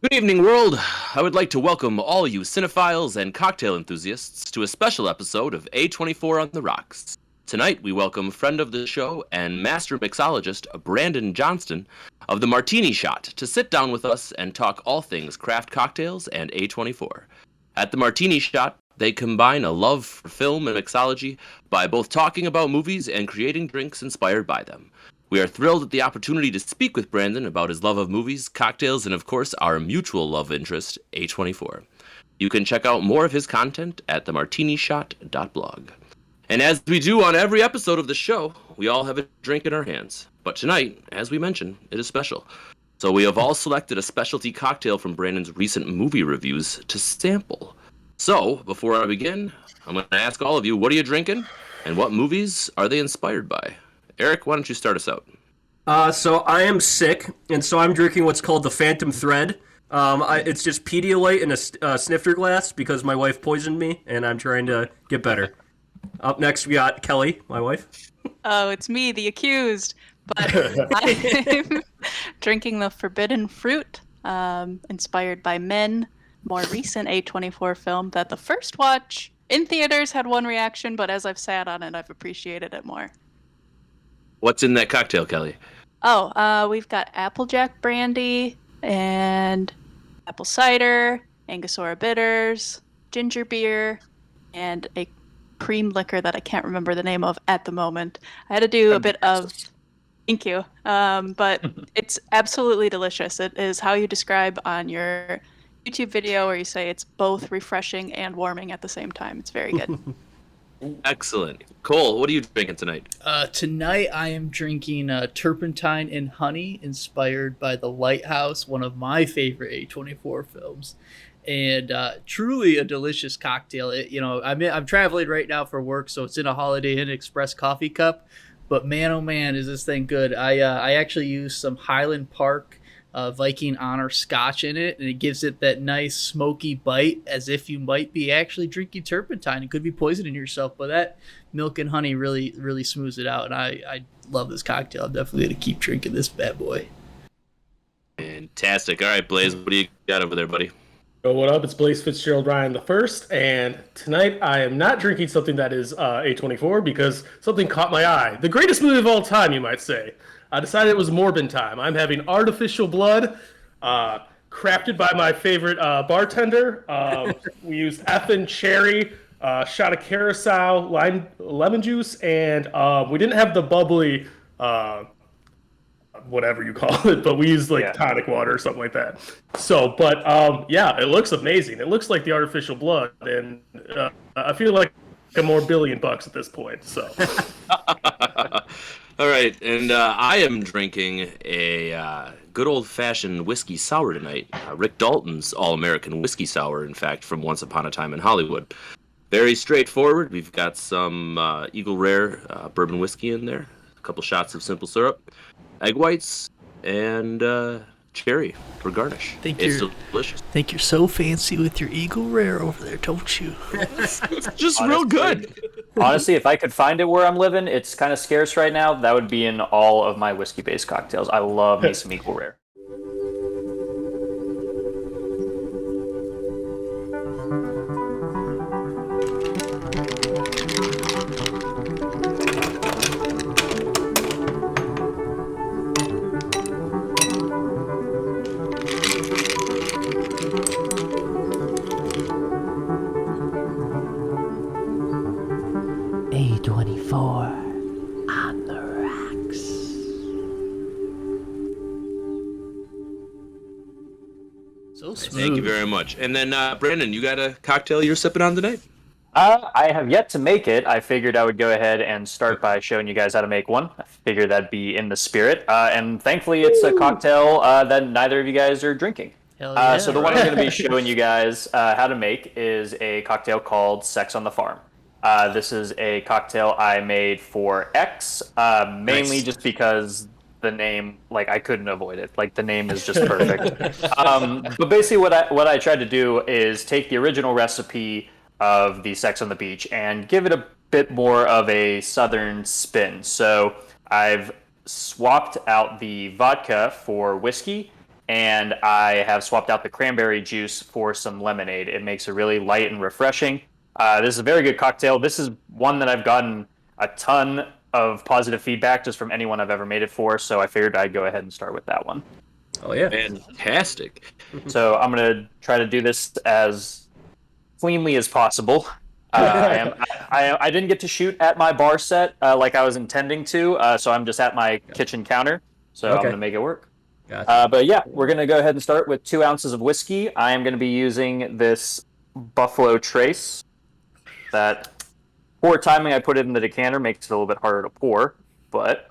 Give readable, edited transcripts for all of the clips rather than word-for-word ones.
Good evening, world. I would like to welcome all you cinephiles and cocktail enthusiasts to a special episode of A24 On The Rocks. Tonight, we welcome friend of the show and master mixologist Brandon Johnston of the Martini Shot to sit down with us and talk all things craft cocktails and A24. At the Martini Shot, they combine a love for film and mixology by both talking about movies and creating drinks inspired by them. We are thrilled at the opportunity to speak with Brandon about his love of movies, cocktails, and of course, our mutual love interest, A24. You can check out more of his content at themartinishot.blog. And as we do on every episode of the show, we all have a drink in our hands. But tonight, as we mentioned, it is special. So we have all selected a specialty cocktail from Brandon's recent movie reviews to sample. So, before I begin, I'm going to ask all of you, what are you drinking? And what movies are they inspired by? Eric, why don't you start us out? So I am sick, and so I'm drinking what's called the Phantom Thread. It's just Pedialyte in a snifter glass because my wife poisoned me, and I'm trying to get better. Up next, we got Kelly, my wife. Oh, it's me, the accused. But I'm drinking the Forbidden Fruit, inspired by Men, more recent A24 film that the first watch in theaters had one reaction, but as I've sat on it, I've appreciated it more. What's in that cocktail, Kelly? We've got Applejack Brandy and apple cider, Angostura bitters, ginger beer, and a cream liquor that I can't remember the name of at the moment. I had to do a bit of... Thank you. But it's absolutely delicious. It is how you describe on your YouTube video where you say it's both refreshing and warming at the same time. It's very good. Excellent. Cole, what are you drinking tonight? Tonight I am drinking turpentine and honey, inspired by The Lighthouse, one of my favorite A24 films, and truly a delicious cocktail. I'm traveling right now for work, so it's in a Holiday Inn Express coffee cup. But man, oh man, is this thing good! I actually use some Highland Park Viking Honor Scotch in it, and it gives it that nice smoky bite, as if you might be actually drinking turpentine. It could be poisoning yourself, but that milk and honey really, really smooths it out. And I love this cocktail. I'm definitely gonna keep drinking this bad boy. Fantastic. All right, Blaze, what do you got over there, buddy? Yo, what up? It's Blaze Fitzgerald Ryan the first, and tonight I am not drinking something that is A24 because something caught my eye. The greatest movie of all time, you might say. I decided it was Morbin time. I'm having artificial blood, crafted by my favorite bartender. We used effing cherry, shot of curacao, lemon juice, and we didn't have the bubbly, whatever you call it, but we used tonic water or something like that. So, but yeah, it looks amazing. It looks like the artificial blood, and I feel like I'm more $1 billion at this point. So. All right, and I am drinking a good old-fashioned whiskey sour tonight. Rick Dalton's All-American Whiskey Sour, in fact, from Once Upon a Time in Hollywood. Very straightforward. We've got some Eagle Rare bourbon whiskey in there, a couple shots of simple syrup, egg whites, and cherry for garnish. It's delicious. Think you're so fancy with your Eagle Rare over there, don't you? It's just real good. Honestly, if I could find it where I'm living, it's kind of scarce right now. That would be in all of my whiskey-based cocktails. I love me some Eagle Rare. A24 On The Rocks. So smooth. Thank you very much. And then, Brandon, you got a cocktail you're sipping on tonight? I have yet to make it. I figured I would go ahead and start by showing you guys how to make one. I figured that'd be in the spirit. And thankfully, it's a cocktail that neither of you guys are drinking. Hell yeah. So the one I'm going to be showing you guys how to make is a cocktail called Sex on the Farm. This is a cocktail I made for X, mainly just because the name, I couldn't avoid it. The name is just perfect. But basically what I tried to do is take the original recipe of the Sex on the Beach and give it a bit more of a southern spin. So I've swapped out the vodka for whiskey, and I have swapped out the cranberry juice for some lemonade. It makes it really light and refreshing. This is a very good cocktail. This is one that I've gotten a ton of positive feedback just from anyone I've ever made it for, so I figured I'd go ahead and start with that one. Oh yeah, Fantastic. So I'm going to try to do this as cleanly as possible. I didn't get to shoot at my bar set like I was intending to, so I'm just at my kitchen counter, so I'm going to make it work. Gotcha. But yeah, we're going to go ahead and start with 2 ounces of whiskey. I am going to be using this Buffalo Trace. That poor timing, I put it in the decanter, makes it a little bit harder to pour, but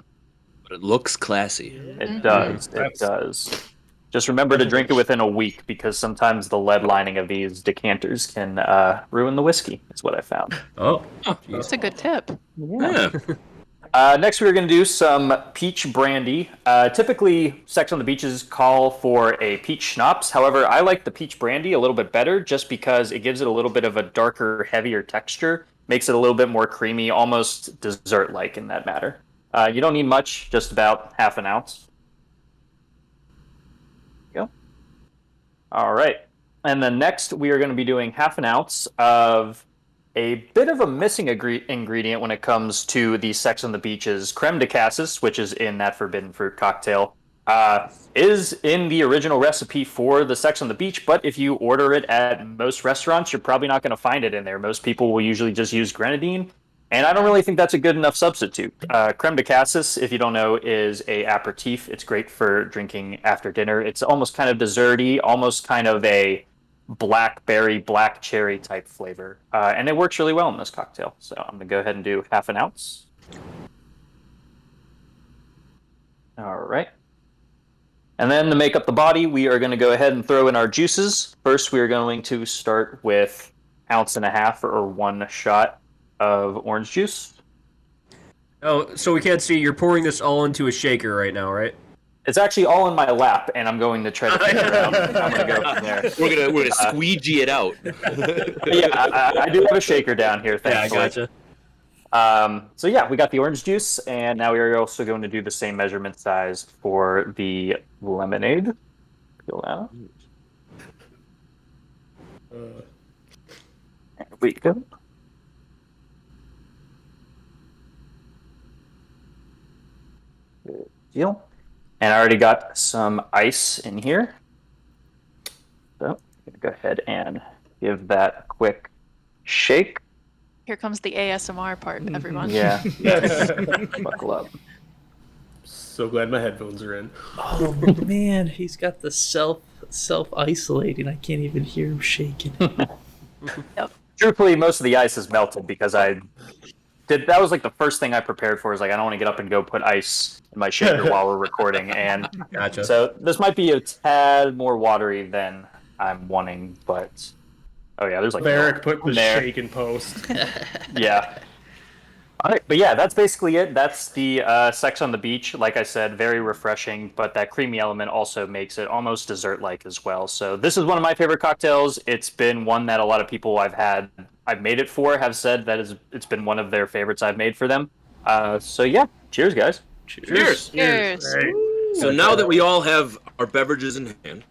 it looks classy. It does. It does. Just remember to drink it within a week, because sometimes the lead lining of these decanters can ruin the whiskey, is what I found. Oh, That's a good tip. Yeah. Next, we're going to do some peach brandy. Typically, Sex on the Beaches call for a peach schnapps. However, I like the peach brandy a little bit better just because it gives it a little bit of a darker, heavier texture, makes it a little bit more creamy, almost dessert-like in that matter. You don't need much, just about half an ounce. There you go. All right. And then next, we are going to be doing half an ounce of a bit of a missing ingredient when it comes to the Sex on the Beaches creme de cassis, which is in that forbidden fruit cocktail, is in the original recipe for the Sex on the Beach, but if you order it at most restaurants, you're probably not going to find it in there. Most people will usually just use grenadine, and I don't really think that's a good enough substitute. Creme de cassis, if you don't know, is a aperitif. It's great for drinking after dinner. It's almost kind of desserty, almost kind of a blackberry, black cherry type flavor. And it works really well in this cocktail. So I'm going to go ahead and do half an ounce. All right. And then to make up the body, we are going to go ahead and throw in our juices. First, we are going to start with 1.5 ounces or 1 shot of orange juice. Oh, so we can't see. You're pouring this all into a shaker right now, right? It's actually all in my lap, and I'm going to try to figure out. I'm going to go from there. We're gonna squeegee it out. Yeah, I do have a shaker down here. Thankfully. Yeah, I gotcha. So yeah, we got the orange juice, and now we are also going to do the same measurement size for the lemonade. Feel that? There we go. Good deal. And I already got some ice in here. So I'm going to go ahead and give that a quick shake. Here comes the ASMR part, everyone. Yeah. Buckle up. So glad my headphones are in. Oh man, he's got the self isolating. I can't even hear him shaking. Yep. Truthfully, most of the ice is melted because that was like the first thing I prepared for, is like I don't want to get up and go put ice in my shaker while we're recording, and Gotcha. so this might be a tad more watery than I'm wanting, but oh yeah, there's like Eric put the there. shake in post. Yeah. All right, but yeah, that's basically it. That's the Sex on the Beach. Like I said, very refreshing, but that creamy element also makes it almost dessert-like as well. So this is one of my favorite cocktails. It's been one that a lot of people I've made it for have said that it's been one of their favorites I've made for them. So yeah, cheers, guys. Cheers. Cheers. Right. So now that we all have our beverages in hand,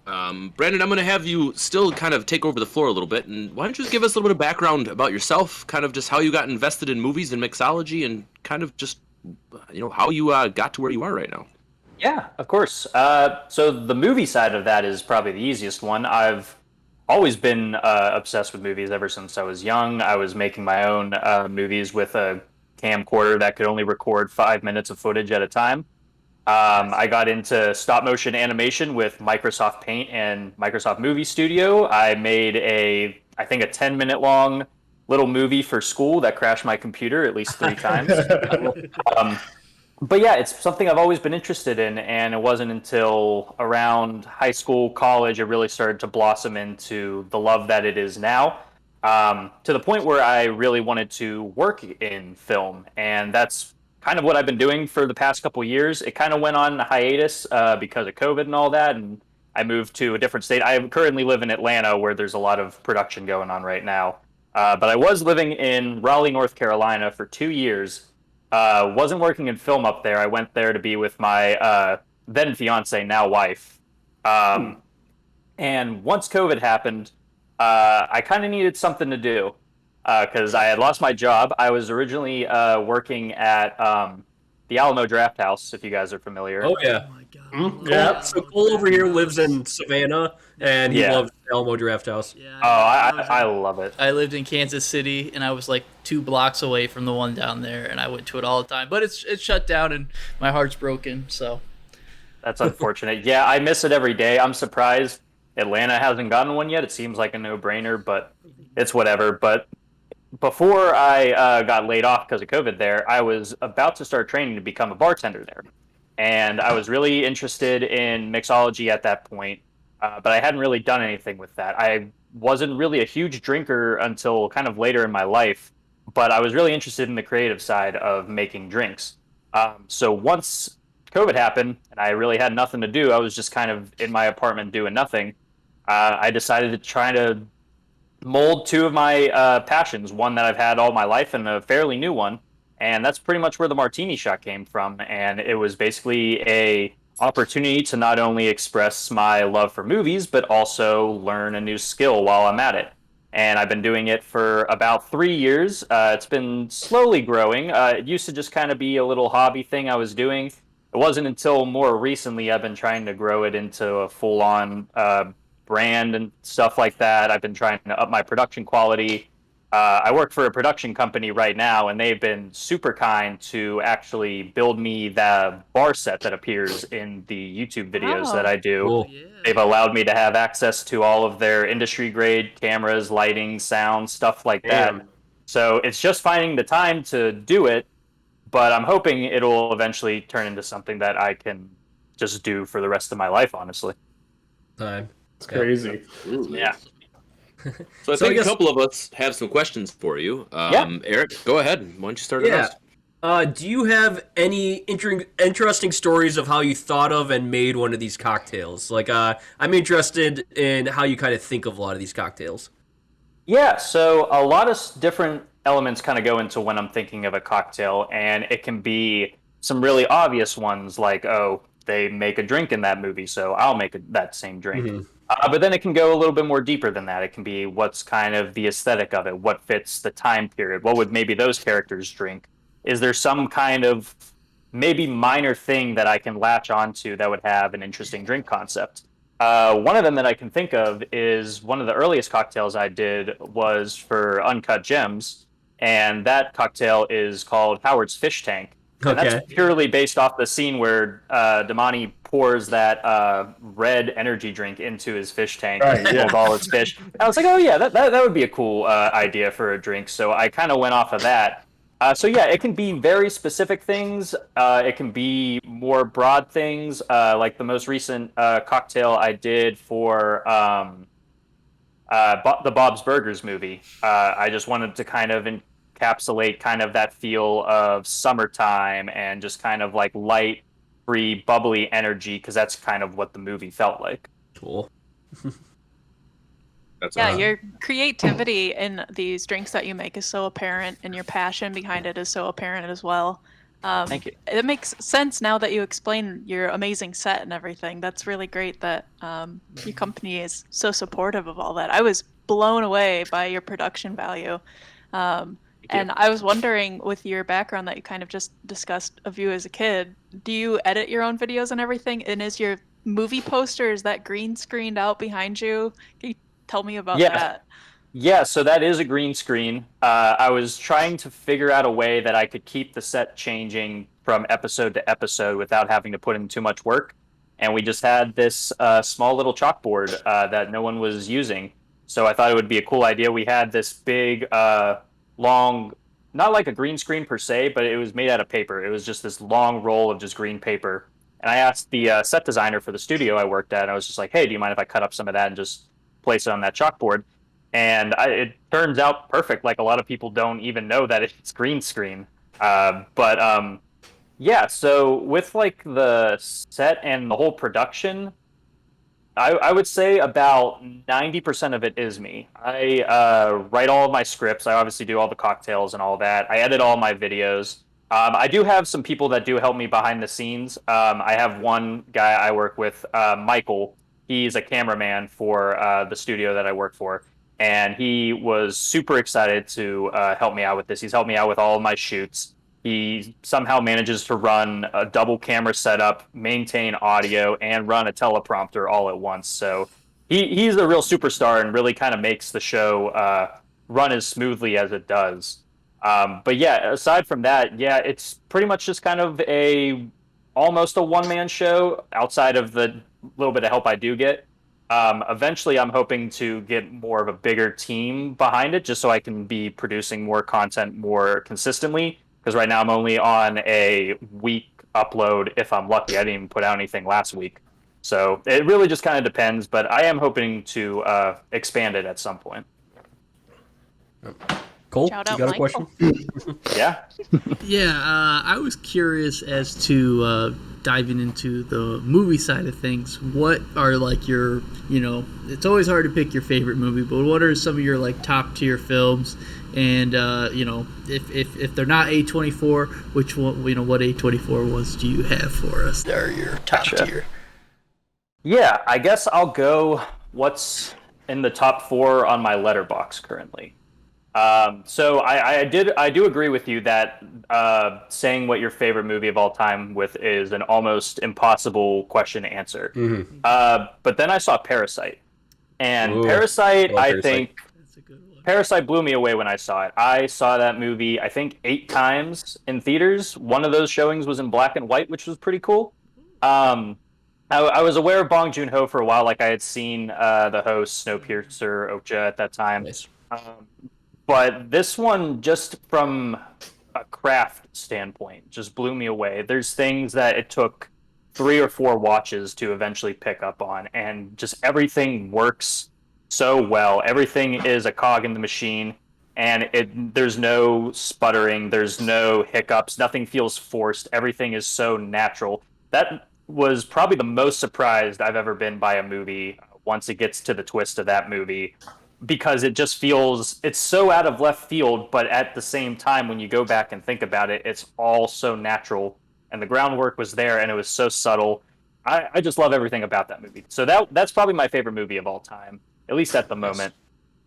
Brandon, I'm going to have you still kind of take over the floor a little bit, and why don't you just give us a little bit of background about yourself, kind of just how you got invested in movies and mixology, and kind of just, how you got to where you are right now. Yeah, of course. So the movie side of that is probably the easiest one. I've always been obsessed with movies ever since I was young. I was making my own movies with a camcorder that could only record 5 minutes of footage at a time. I got into stop motion animation with Microsoft Paint and Microsoft Movie Studio. I made I think a 10-minute long little movie for school that crashed my computer at least 3 times. But yeah, it's something I've always been interested in, and it wasn't until around high school, college, it really started to blossom into the love that it is now, to the point where I really wanted to work in film, and that's kind of what I've been doing for the past couple years. It kind of went on hiatus because of COVID and all that, and I moved to a different state. I currently live in Atlanta, where there's a lot of production going on right now. But I was living in Raleigh, North Carolina for 2 years. Wasn't working in film up there. I went there to be with my then fiance, now wife. And once COVID happened, I kind of needed something to do because I had lost my job. I was originally working at the Alamo Draft House, if you guys are familiar. Oh yeah. Oh my god. I Mhm. love Yeah. that. So Cole over here lives in Savannah, and he Yeah. loves Elmo Draft House. Yeah, Oh, I love it. I lived in Kansas City, and I was like 2 blocks away from the one down there, and I went to it all the time. But it's shut down, and my heart's broken. So That's unfortunate. Yeah, I miss it every day. I'm surprised Atlanta hasn't gotten one yet. It seems like a no-brainer, but it's whatever. But before I got laid off because of COVID there, I was about to start training to become a bartender there. And I was really interested in mixology at that point, but I hadn't really done anything with that. I wasn't really a huge drinker until kind of later in my life, but I was really interested in the creative side of making drinks. So once COVID happened and I really had nothing to do, I was just kind of in my apartment doing nothing. I decided to try to mold two of my passions, one that I've had all my life and a fairly new one. And that's pretty much where the Martini Shot came from. And it was basically a opportunity to not only express my love for movies, but also learn a new skill while I'm at it. And I've been doing it for about 3 years. It's been slowly growing. It used to just kind of be a little hobby thing I was doing. It wasn't until more recently I've been trying to grow it into a full-on brand and stuff like that. I've been trying to up my production quality. I work for a production company right now, and they've been super kind to actually build me the bar set that appears in the YouTube videos that I do. Cool. yeah. They've allowed me to have access to all of their industry grade cameras, lighting, sound, stuff like that. Damn. So it's just finding the time to do it, but I'm hoping it'll eventually turn into something that I can just do for the rest of my life, honestly. Time. It's crazy. Yeah. So I So I think guess- a couple of us have some questions for you. Yeah. Eric, go ahead. Why don't you start it Yeah. us? Do you have any interesting stories of how you thought of and made one of these cocktails? Like, I'm interested in how you kind of think of a lot of these cocktails. Yeah, so a lot of different elements kind of go into when I'm thinking of a cocktail, and it can be some really obvious ones like, oh, they make a drink in that movie, so I'll make that same drink. Mhm. But then it can go a little bit more deeper than that. It can be what's kind of the aesthetic of it, what fits the time period, what would maybe those characters drink? Is there some kind of maybe minor thing that I can latch onto that would have an interesting drink concept? One of them that I can think of is one of the earliest cocktails I did was for Uncut Gems, and that cocktail is called Howard's Fish Tank. And Okay. that's purely based off the scene where Damani pours that red energy drink into his fish tank Right, yeah. with all its fish. I was like, oh yeah, that would be a cool idea for a drink. So I kind of went off of that. So yeah, it can be very specific things. It can be more broad things, like the most recent cocktail I did for the Bob's Burgers movie. I just wanted to kind of encapsulate kind of that feel of summertime and just kind of like light, free, bubbly energy, because that's kind of what the movie felt like. Cool. That's Yeah, awesome. your creativity in these drinks that you make is so apparent, and your passion behind it is so apparent as well. Thank you. It makes sense now that you explain your amazing set and everything. That's really great that your company is so supportive of all that. I was blown away by your production value. And I was wondering, with your background that you kind of just discussed of you as a kid, do you edit your own videos and everything? And is your movie poster, is that green screened out behind you? Can you tell me about Yeah. that? Yeah, so that is a green screen. I was trying to figure out a way that I could keep the set changing from episode to episode without having to put in too much work. And we just had this small little chalkboard that no one was using. So I thought it would be a cool idea. We had this big, long, not like a green screen per se, but it was made out of paper. It was just this long roll of just green paper. And I asked the set designer for the studio I worked at, and I was just like, hey, do you mind if I cut up some of that and just place it on that chalkboard? And it turns out perfect. Like, a lot of people don't even know that it's green screen. Yeah, so with like the set and the whole production, I would say about 90% of it is me. I write all of my scripts. I obviously do all the cocktails and all that. I edit all my videos. I do have some people that do help me behind the scenes. I have one guy I work with, Michael, He's a cameraman for the studio that I work for, and he was super excited to help me out with this. He's helped me out with all of my shoots. He somehow manages to run a double camera setup, maintain audio, and run a teleprompter all at once. So he's a real superstar and really kind of makes the show run as smoothly as it does. But yeah, aside from that, yeah, it's pretty much just kind of almost a one-man show outside of the little bit of help I do get. Eventually, I'm hoping to get more of a bigger team behind it, just so I can be producing more content more consistently. Because right now I'm only on a week upload if I'm lucky. I didn't even put out anything last week. So it really just kind of depends, but I am hoping to expand it at some point. Cole, Shout you out got a Michael. question? Yeah. Yeah, I was curious as to diving into the movie side of things. What are like your, it's always hard to pick your favorite movie, but what are some of your like top tier films? And if they're not A24, which one, what A24 ones do you have for us? That are your top tier? Yeah, I guess I'll go what's in the top 4 on my letterbox currently. So I do agree with you that saying what your favorite movie of all time with is an almost impossible question to answer. Mm-hmm. But then I saw Parasite, and Ooh, Parasite, I Parasite. think That's a good one. Parasite blew me away when I saw it. I saw that movie, I think, 8 times in theaters. One of those showings was in black and white, which was pretty cool. I was aware of Bong Joon-ho for a while, like I had seen the host Snowpiercer Okja at that time. Nice. But this one, just from a craft standpoint, just blew me away. There's things that it took 3 or 4 watches to eventually pick up on, and just everything works so well. Everything is a cog in the machine, and there's no sputtering, there's no hiccups, nothing feels forced. Everything is so natural. That was probably the most surprised I've ever been by a movie once it gets to the twist of that movie, because it just feels, it's so out of left field, but at the same time, when you go back and think about it, it's all so natural, and the groundwork was there, and it was so subtle. I just love everything about that movie. So that's probably my favorite movie of all time, at least at the moment.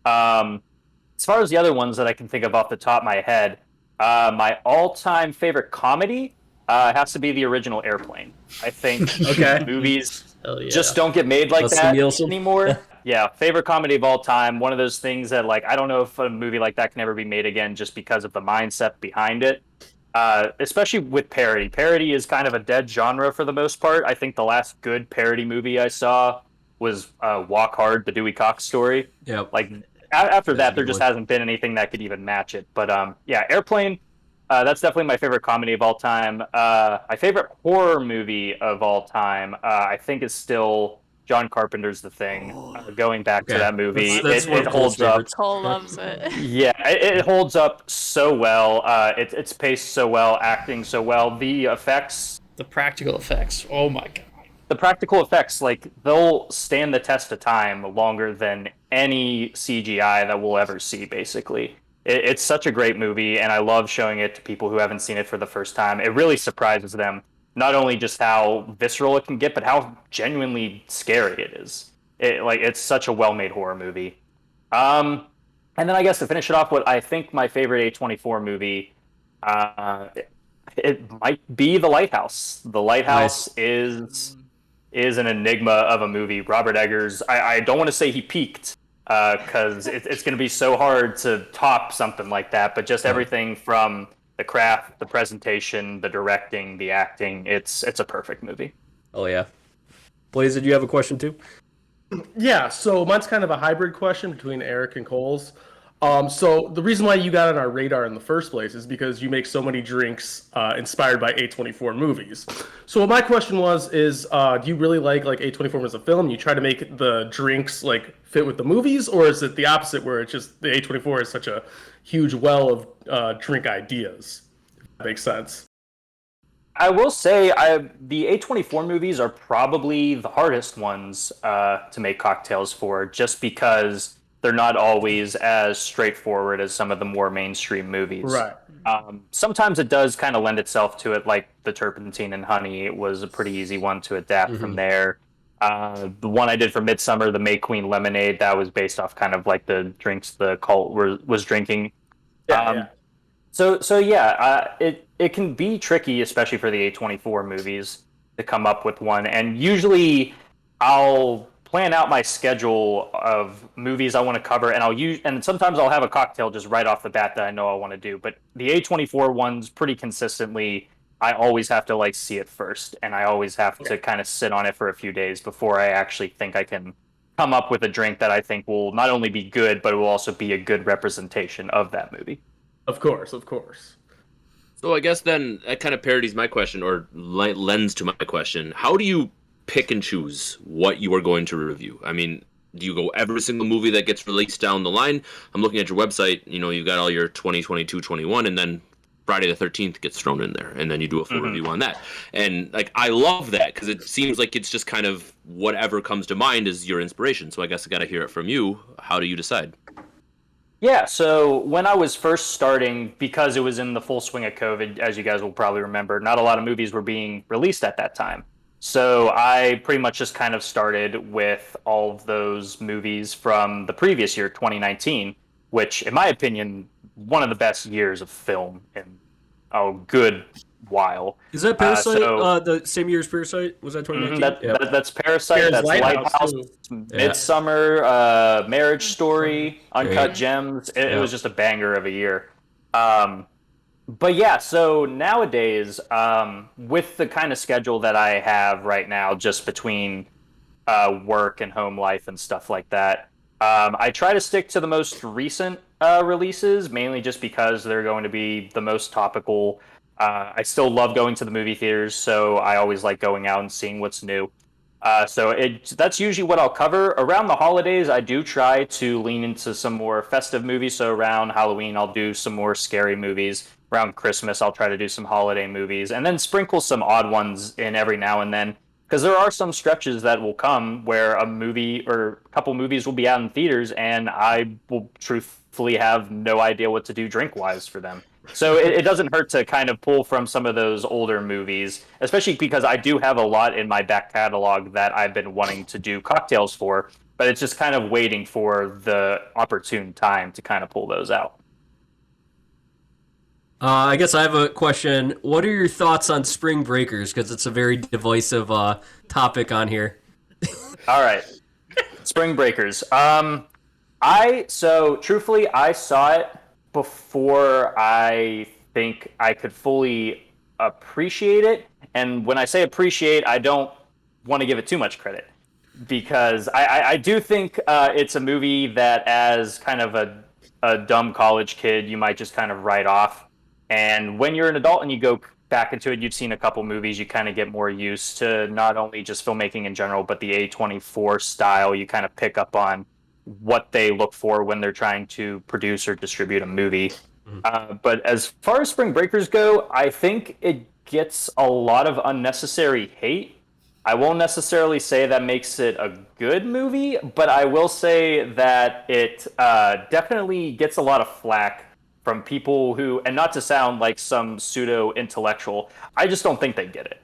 As far as the other ones that I can think of off the top of my head, my all-time favorite comedy has to be the original Airplane. I think Okay. movies Yeah. just don't get made like Leslie that Nielsen? anymore. Yeah, favorite comedy of all time. One of those things that, like, I don't know if a movie like that can ever be made again just because of the mindset behind it. Especially with parody. Parody is kind of a dead genre for the most part. I think the last good parody movie I saw was Walk Hard, the Dewey Cox story. Yep. Like, after That's a that, good there just one. hasn't been anything that could even match it. But yeah, Airplane, that's definitely my favorite comedy of all time. My favorite horror movie of all time, I think, is still John Carpenter's The Thing. Going back to Okay. that movie, That's one it of Cole's holds up. favorites. Cole loves it. Yeah, it holds up so well. It's paced so well, acting so well. The effects, The practical effects. Oh my god. the practical effects, like, they'll stand the test of time longer than any CGI that we'll ever see, basically. It's such a great movie, and I love showing it to people who haven't seen it for the first time. It really surprises them, not only just how visceral it can get, but how genuinely scary it is. It's such a well-made horror movie. And then I guess to finish it off, what I think my favorite A24 movie, it might be The Lighthouse. The Lighthouse is an enigma of a movie. Robert Eggers, I don't want to say he peaked, because it's going to be so hard to top something like that, but just everything from the craft, the presentation, the directing, the acting, it's a perfect movie. Oh yeah. Blaze, did you have a question too? Yeah, so mine's kind of a hybrid question between Eric and Cole's. So the reason why you got on our radar in the first place is because you make so many drinks inspired by A24 movies. So what my question is do you really like A24 as a film? You try to make the drinks like fit with the movies, or is it the opposite where it's just the A24 is such a huge well of drink ideas? If that makes sense. I will say the A24 movies are probably the hardest ones to make cocktails for, just because they're not always as straightforward as some of the more mainstream movies. Right. Sometimes it does kind of lend itself to it, like the turpentine and honey. It was a pretty easy one to adapt from there. The one I did for Midsummer, the May Queen Lemonade, that was based off kind of like the drinks the cult was drinking. Yeah. So yeah, it can be tricky, especially for the A24 movies, to come up with one. And usually, I'll plan out my schedule of movies I want to cover, and sometimes I'll have a cocktail just right off the bat that I know I want to do. But the A24 ones, pretty consistently, I always have to like see it first, and I always have to kind of sit on it for a few days before I actually think I can come up with a drink that I think will not only be good, but it will also be a good representation of that movie. Of course, of course. So I guess then that kind of parodies my question, or lends to my question. How do you pick and choose what you are going to review? I mean, do you go every single movie that gets released down the line? I'm looking at your website, you've got all your 2022, 21, and then Friday the 13th gets thrown in there, and then you do a full review on that. And like, I love that because it seems like it's just kind of whatever comes to mind is your inspiration. So I guess I got to hear it from you. How do you decide? Yeah, so when I was first starting, because it was in the full swing of COVID, as you guys will probably remember, not a lot of movies were being released at that time. So I pretty much just kind of started with all of those movies from the previous year, 2019, which, in my opinion, one of the best years of film in a good while. Is that Parasite? The same year as Parasite? Was that 2019? That's Parasite. That's Lighthouse. Midsummer, Marriage Story, Uncut Gems. It was just a banger of a year. But yeah, so nowadays, with the kind of schedule that I have right now, just between work and home life and stuff like that, I try to stick to the most recent releases, mainly just because they're going to be the most topical. I still love going to the movie theaters, so I always like going out and seeing what's new. So that's usually what I'll cover. Around the holidays, I do try to lean into some more festive movies. So around Halloween, I'll do some more scary movies. Around Christmas, I'll try to do some holiday movies, and then sprinkle some odd ones in every now and then. Because there are some stretches that will come where a movie or a couple movies will be out in theaters, and I will truthfully have no idea what to do drink-wise for them. So it doesn't hurt to kind of pull from some of those older movies, especially because I do have a lot in my back catalog that I've been wanting to do cocktails for, but it's just kind of waiting for the opportune time to kind of pull those out. I guess I have a question. What are your thoughts on Spring Breakers? Because it's a very divisive topic on here. All right. Spring Breakers. Truthfully, I saw it before I think I could fully appreciate it. And when I say appreciate, I don't want to give it too much credit. Because I do think it's a movie that, as kind of a dumb college kid, you might just kind of write off. And when you're an adult and you go back into it, you've seen a couple movies, you kind of get more used to not only just filmmaking in general, but the A24 style. You kind of pick up on what they look for when they're trying to produce or distribute a movie. But as far as Spring Breakers go, I think it gets a lot of unnecessary hate. I won't necessarily say that makes it a good movie, but I will say that it definitely gets a lot of flack from people who, and not to sound like some pseudo-intellectual, I just don't think they get it.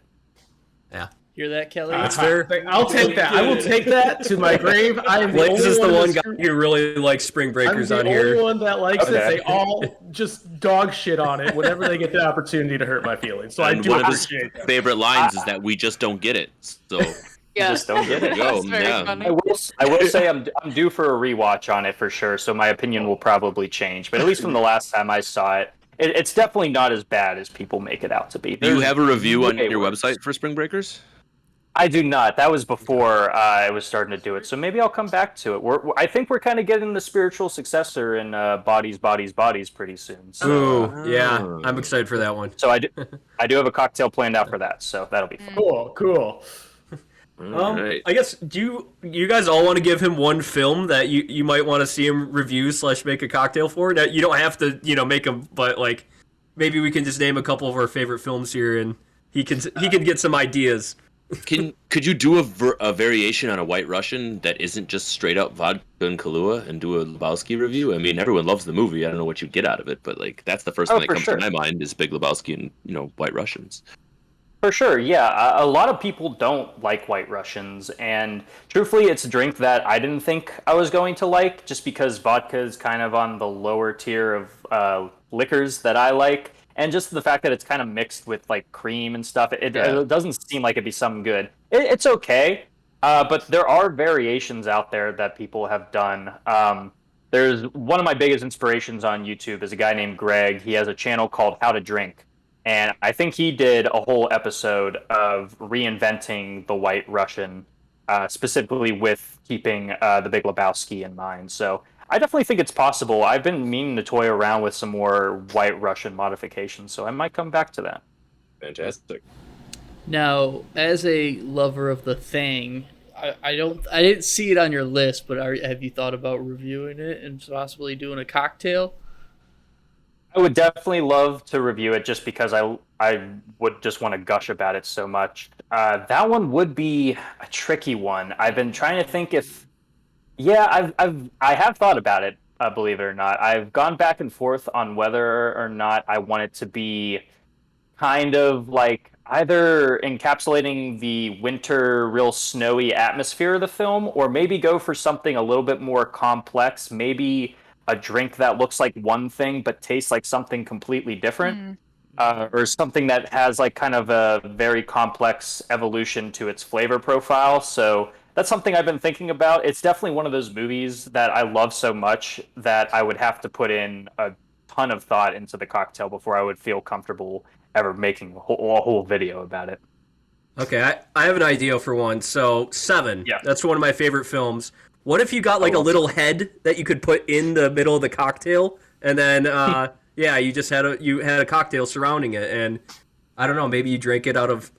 Yeah. Hear that, Kelly? That's fair. I'll take that. I will take that to my grave. I am Blaze is the one guy who really likes Spring Breakers on here. I'm the only one that likes it. They all just dog shit on it whenever they get the opportunity to hurt my feelings. So I do appreciate that. Favorite lines is that we just don't get it. So Yeah, just don't get it. That's very funny. I will say I'm due for a rewatch on it for sure, so my opinion will probably change. But at least from the last time I saw it, it's definitely not as bad as people make it out to be. Do you have a review on your website for Spring Breakers? I do not. That was before I was starting to do it, so maybe I'll come back to it. I think we're kind of getting the spiritual successor in Bodies, Bodies, Bodies pretty soon. So, Ooh, yeah, I'm excited for that one. so I do have a cocktail planned out for that, so that'll be fun. Cool. Right. I guess, do you guys all want to give him one film that you might want to see him review / make a cocktail for? Now, you don't have to, make him, but like maybe we can just name a couple of our favorite films here, and he can get some ideas. Could you do a variation on a White Russian that isn't just straight up vodka and Kahlua and do a Lebowski review? I mean, everyone loves the movie. I don't know what you get out of it, but like that's the first thing that comes to my mind is Big Lebowski and White Russians. For sure, yeah. A lot of people don't like White Russians, and truthfully, it's a drink that I didn't think I was going to like, just because vodka is kind of on the lower tier of liquors that I like, and just the fact that it's kind of mixed with like cream and stuff, it doesn't seem like it'd be something good. It's okay, but there are variations out there that people have done. There's one of my biggest inspirations on YouTube is a guy named Greg. He has a channel called How to Drink. And I think he did a whole episode of reinventing the White Russian, specifically with keeping the Big Lebowski in mind. So I definitely think it's possible. I've been meaning to toy around with some more White Russian modifications, so I might come back to that. Fantastic. Now, as a lover of the thing, I didn't see it on your list, but have you thought about reviewing it and possibly doing a cocktail? I would definitely love to review it just because I would just want to gush about it so much. That one would be a tricky one. I've been trying to think if, yeah, I have thought about it. Believe it or not, I've gone back and forth on whether or not I want it to be kind of like either encapsulating the winter, real snowy atmosphere of the film, or maybe go for something a little bit more complex. Maybe a drink that looks like one thing but tastes like something completely different, or something that has like kind of a very complex evolution to its flavor profile. So that's something I've been thinking about. It's definitely one of those movies that I love so much that I would have to put in a ton of thought into the cocktail before I would feel comfortable ever making a whole video about it. Okay, I have an idea for one. So, Seven. Yeah. That's one of my favorite films. What if you got like a little head that you could put in the middle of the cocktail, and then yeah, you just had a cocktail surrounding it, and I don't know, maybe you drank it out of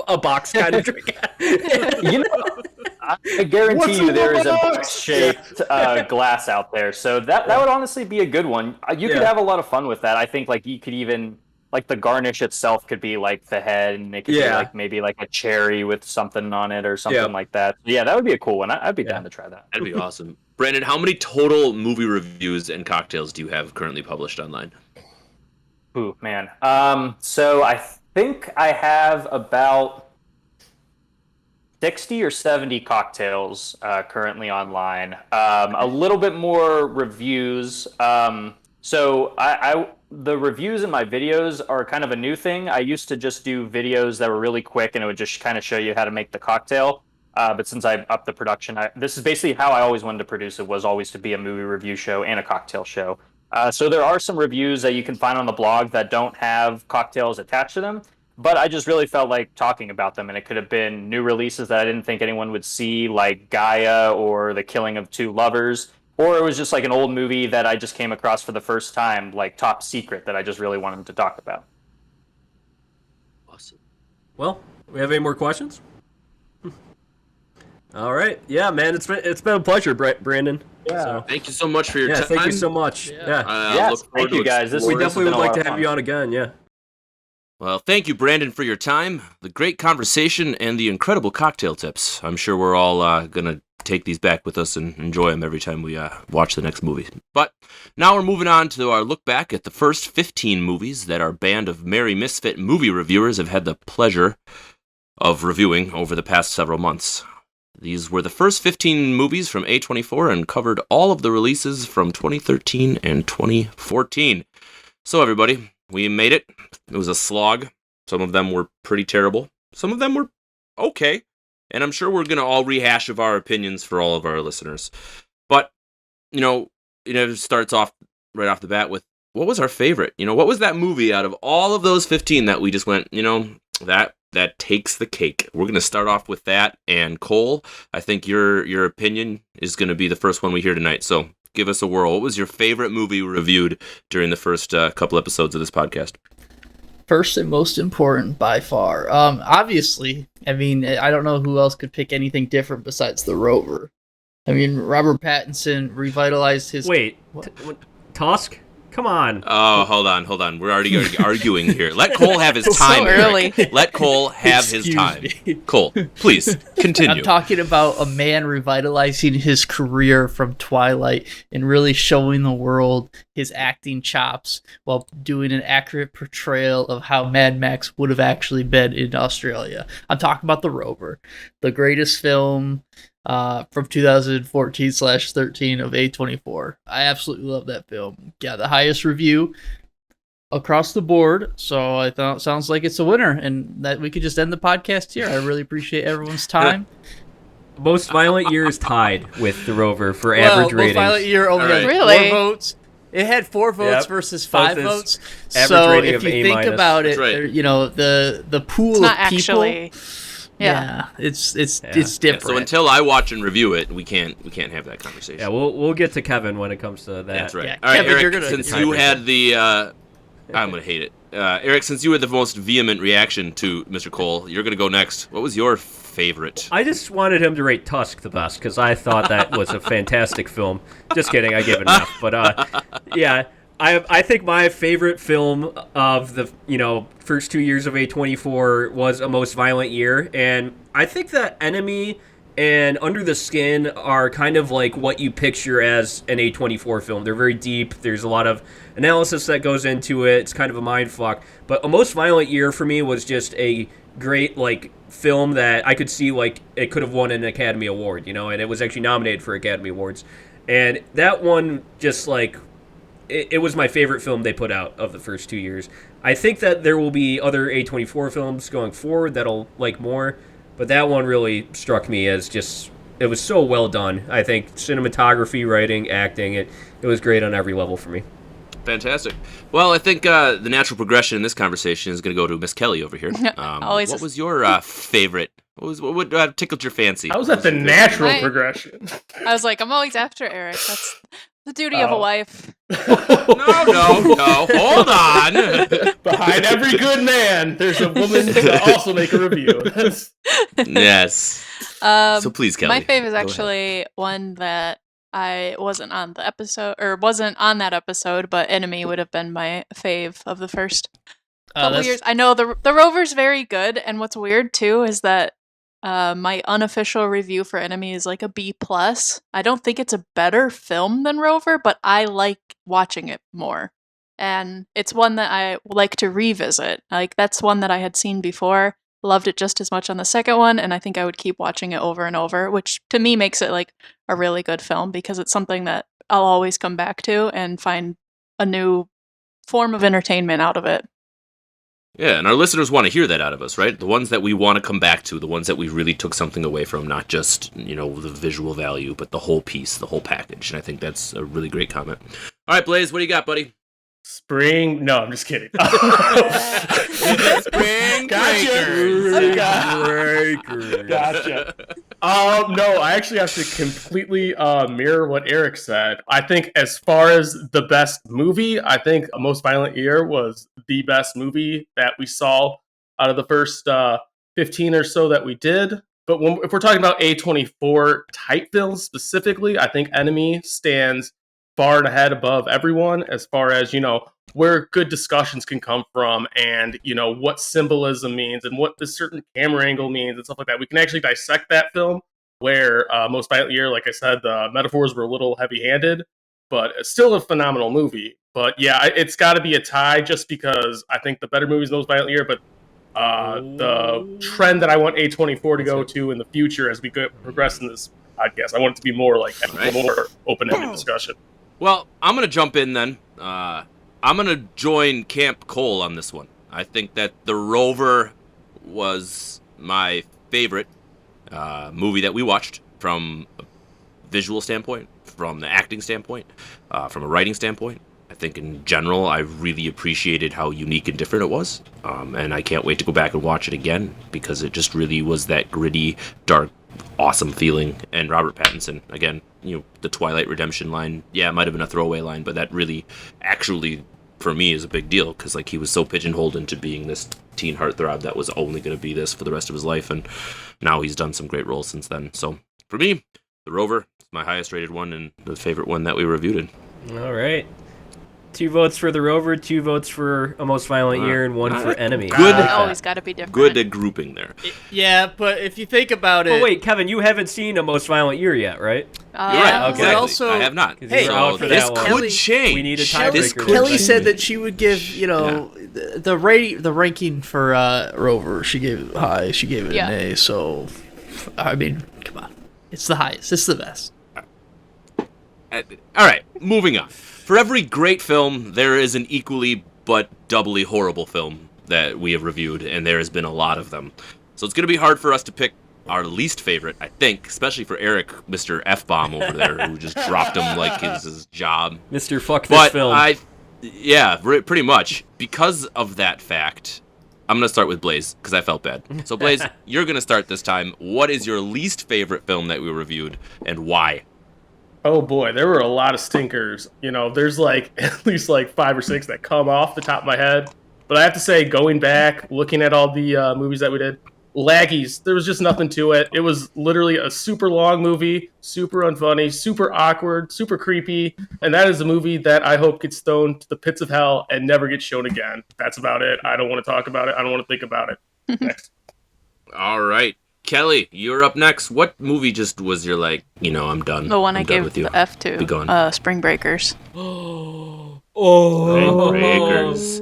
a box kind of drink. You know, I guarantee you there is a box-shaped glass out there, so that would honestly be a good one. You could have a lot of fun with that. I think like you could even like the garnish itself could be like the head, and it could be like maybe like a cherry with something on it or something like that. Yeah, that would be a cool one. I'd be down to try that. That'd be awesome. Brandon, how many total movie reviews and cocktails do you have currently published online? Ooh, man. So I think I have about 60 or 70 cocktails currently online. A little bit more reviews. So the reviews in my videos are kind of a new thing. I used to just do videos that were really quick, and it would just kind of show you how to make the cocktail. But since I upped the production, this is basically how I always wanted to produce it, was always to be a movie review show and a cocktail show. So there are some reviews that you can find on the blog that don't have cocktails attached to them, but I just really felt like talking about them, and it could have been new releases that I didn't think anyone would see, like Gaia or The Killing of Two Lovers. Or it was just like an old movie that I just came across for the first time, like Top Secret, that I just really wanted to talk about. Awesome. Well, we have any more questions? All right. Yeah, man, it's been a pleasure, Brandon. Yeah. So, Thank you so much for your time. thank you so much. Yeah. Yes, thank you guys. We definitely would like to have you on again, yeah. Well, thank you, Brandon, for your time, the great conversation, and the incredible cocktail tips. I'm sure we're all going to take these back with us and enjoy them every time we watch the next movie. But now we're moving on to our look back at the first 15 movies that our band of merry misfit movie reviewers have had the pleasure of reviewing over the past several months. These were the first 15 movies from A24 and covered all of the releases from 2013 and 2014. So everybody, we made it. It was a slog. Some of them were pretty terrible. Some of them were okay. And I'm sure we're going to all rehash of our opinions for all of our listeners. But, it starts off right off the bat with, what was our favorite? What was that movie out of all of those 15 that we just went, that takes the cake? We're going to start off with that. And Cole, I think your opinion is going to be the first one we hear tonight. So give us a whirl. What was your favorite movie reviewed during the first couple episodes of this podcast? First and most important by far. Obviously, I don't know who else could pick anything different besides the Rover. Robert Pattinson revitalized his... Wait, Tusk? Come on. Oh, hold on. We're already arguing here. Let Cole have his time. So early. Eric. Let Cole have his Excuse time. me. Cole, please continue. I'm talking about a man revitalizing his career from Twilight and really showing the world his acting chops while doing an accurate portrayal of how Mad Max would have actually been in Australia. I'm talking about The Rover, the greatest film from 2014/13 of A24. I absolutely love that film. Got the highest review across the board, so I thought sounds like it's a winner, and that we could just end the podcast here. I really appreciate everyone's time. Most Violent Year is tied with The Rover for average Most ratings. Violent Year only All had right. 4 votes. It had 4 votes Yep. versus Both 5 is votes. average So rating if of you A-. think about it, That's right. there- you know the pool It's of not people. actually. Yeah. It's Yeah. different. So until I watch and review it, we can't have that conversation. Yeah, we'll get to Kevin when it comes to that. That's right. Yeah, All right, Kevin, Eric, you're gonna- since Tiebreaker. you had the, I'm gonna hate it. Eric, since you had the most vehement reaction to Mr. Cole, you're gonna go next. What was your favorite? I just wanted him to rate Tusk the best because I thought that was a fantastic film. Just kidding, I gave it enough. But yeah, I think my favorite film of the first 2 years of A24 was A Most Violent Year, and I think that Enemy and Under the Skin are kind of like what you picture as an A24 film. They're very deep. There's a lot of analysis that goes into it. It's kind of a mind fuck. But A Most Violent Year for me was just a great film that I could see it could have won an Academy Award, and it was actually nominated for Academy Awards. And that one just it was my favorite film they put out of the first 2 years. I think that there will be other A24 films going forward that'll like more, but that one really struck me as it was so well done. I think cinematography, writing, acting, it was great on every level for me. Fantastic. Well, I think the natural progression in this conversation is going to go to Miss Kelly over here. Always what was your favorite? What tickled your fancy? I was at the What natural Right. progression. I was like, I'm always after Eric. That's the duty of a Oh. wife. No. Hold on. Behind every good man, there's a woman to also make a review. Yes. So please, Kelly. My fave is go ahead. actually one that I wasn't on the episode, or wasn't on that episode, but Enemy would have been my fave of the first couple years. I know the Rover's very good, and what's weird too is that my unofficial review for Enemy is like a B+. I don't think it's a better film than Rover, but I like watching it more. And it's one that I like to revisit. That's one that I had seen before, loved it just as much on the second one, and I think I would keep watching it over and over, which to me makes it like a really good film because it's something that I'll always come back to and find a new form of entertainment out of it. Yeah, and our listeners want to hear that out of us, right? The ones that we want to come back to, the ones that we really took something away from, not just, the visual value, but the whole piece, the whole package. And I think that's a really great comment. All right, Blaze, what do you got, buddy? Spring? No, I'm just kidding. Spring Gotcha. No, I actually have to completely mirror what Eric said. I think as far as the best movie, I think A Most Violent Year was the best movie that we saw out of the first 15 or so that we did. But if we're talking about A24 type films specifically, I think Enemy stands far and ahead above everyone as far as, where good discussions can come from and, what symbolism means and what this certain camera angle means and stuff like that. We can actually dissect that film where Most Violent Year, like I said, the metaphors were a little heavy-handed, but it's still a phenomenal movie. But yeah, it's got to be a tie just because I think the better movie is Most Violent Year, but the trend that I want A24 to go to in the future as we progress in this podcast, I want it to be more like a more open-ended discussion. Well, I'm going to jump in then. I'm going to join Camp Cole on this one. I think that The Rover was my favorite movie that we watched from a visual standpoint, from the acting standpoint, from a writing standpoint. I think in general, I really appreciated how unique and different it was. And I can't wait to go back and watch it again because it just really was that gritty, dark, awesome feeling. And Robert Pattinson, again, the Twilight Redemption line, yeah, it might have been a throwaway line, but that really actually for me is a big deal because he was so pigeonholed into being this teen heartthrob that was only going to be this for the rest of his life, and now he's done some great roles since then. So for me, The Rover is my highest rated one and the favorite one that we reviewed. All right. 2 votes for the Rover, 2 votes for A Most Violent Year, and 1 for Enemy. Good. Always got to be different. Good grouping there. Yeah, but if you think about it... Oh, wait, Kevin, you haven't seen A Most Violent Year yet, right? You're right. okay. Exactly. Also, I have not. Hey, so out for this that one. could change. We need a This tiebreaker. could Kelly change. said that she would give, the ranking for Rover. She gave it high. She gave it an A. So, I mean, come on, it's the highest. It's the best. All right, moving on. For every great film, there is an equally but doubly horrible film that we have reviewed, and there has been a lot of them. So it's going to be hard for us to pick our least favorite, I think, especially for Eric, Mr. F-Bomb over there, who just dropped him like his job. Mr. Fuck this film. Pretty much. Because of that fact, I'm going to start with Blaze, because I felt bad. So, Blaze, you're going to start this time. What is your least favorite film that we reviewed, and why? Oh boy, there were a lot of stinkers. There's at least 5 or 6 that come off the top of my head. But I have to say, going back, looking at all the movies that we did, Laggies, there was just nothing to it. It was literally a super long movie, super unfunny, super awkward, super creepy. And that is a movie that I hope gets thrown to the pits of hell and never gets shown again. That's about it. I don't want to talk about it. I don't want to think about it. Next. All right. Kelly, you're up next. What movie just was your I'm done? The one I I'm done gave with you. the F to. Be gone. Spring Breakers. Spring Breakers.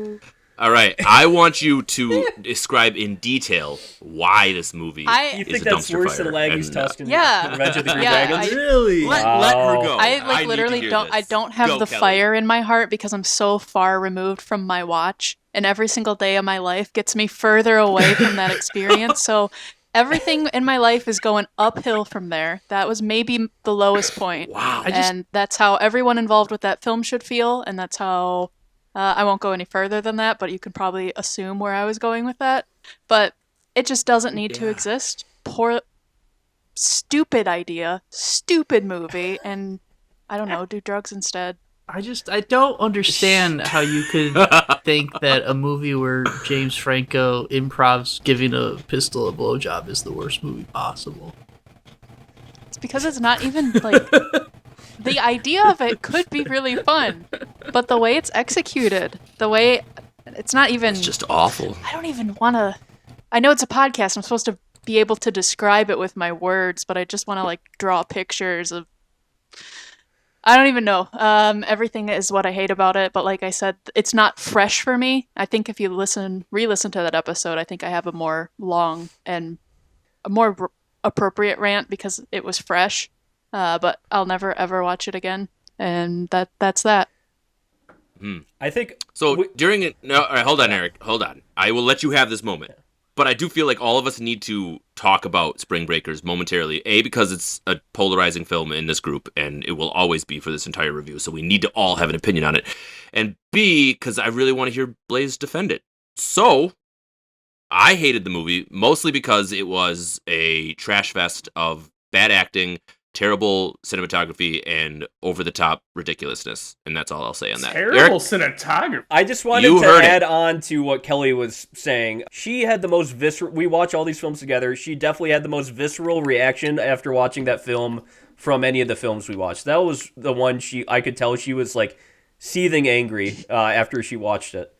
All right, I want you to describe in detail why this movie You is think a that's dumpster worse fire. than Laggy's Tusk and Yeah. Revenge of the Green Yeah, Dragons? Really? Let her go. I need literally to hear don't. this. I don't have Go, the Kelly. fire in my heart because I'm so far removed from my watch, and every single day of my life gets me further away from that experience. So everything in my life is going uphill from there. That was maybe the lowest point. Wow. And that's how everyone involved with that film should feel, and that's how I won't go any further than that, but you can probably assume where I was going with that. But it just doesn't need to exist. Poor, stupid idea, stupid movie, and I don't know, do drugs instead. I don't understand how you could think that a movie where James Franco improvs giving a pistol a blowjob is the worst movie possible. It's because it's not even the idea of it could be really fun, but the way it's executed, it's not even. It's just awful. I don't even want to. I know it's a podcast. I'm supposed to be able to describe it with my words, but I just want to draw pictures of. I don't even know. Everything is what I hate about it, but like I said, it's not fresh for me. I think if you re-listen to that episode, I think I have a more long and a more appropriate rant because it was fresh. But I'll never ever watch it again, and that's that. I think So during it, no, all right, hold on, Eric, hold on. I will let you have this moment, but I do feel like all of us need to talk about Spring Breakers momentarily. A, because it's a polarizing film in this group, and it will always be for this entire review, so we need to all have an opinion on it. And B, because I really want to hear Blaze defend it. So I hated the movie mostly because it was a trash fest of bad acting, terrible cinematography, and over-the-top ridiculousness. And that's all I'll say on that. Terrible Eric? cinematography. I just wanted You to heard it. add on to what Kelly was saying. She had the most visceral. We watch all these films together. She definitely had the most visceral reaction after watching that film from any of the films we watched. That was the one I could tell she was seething angry after she watched it.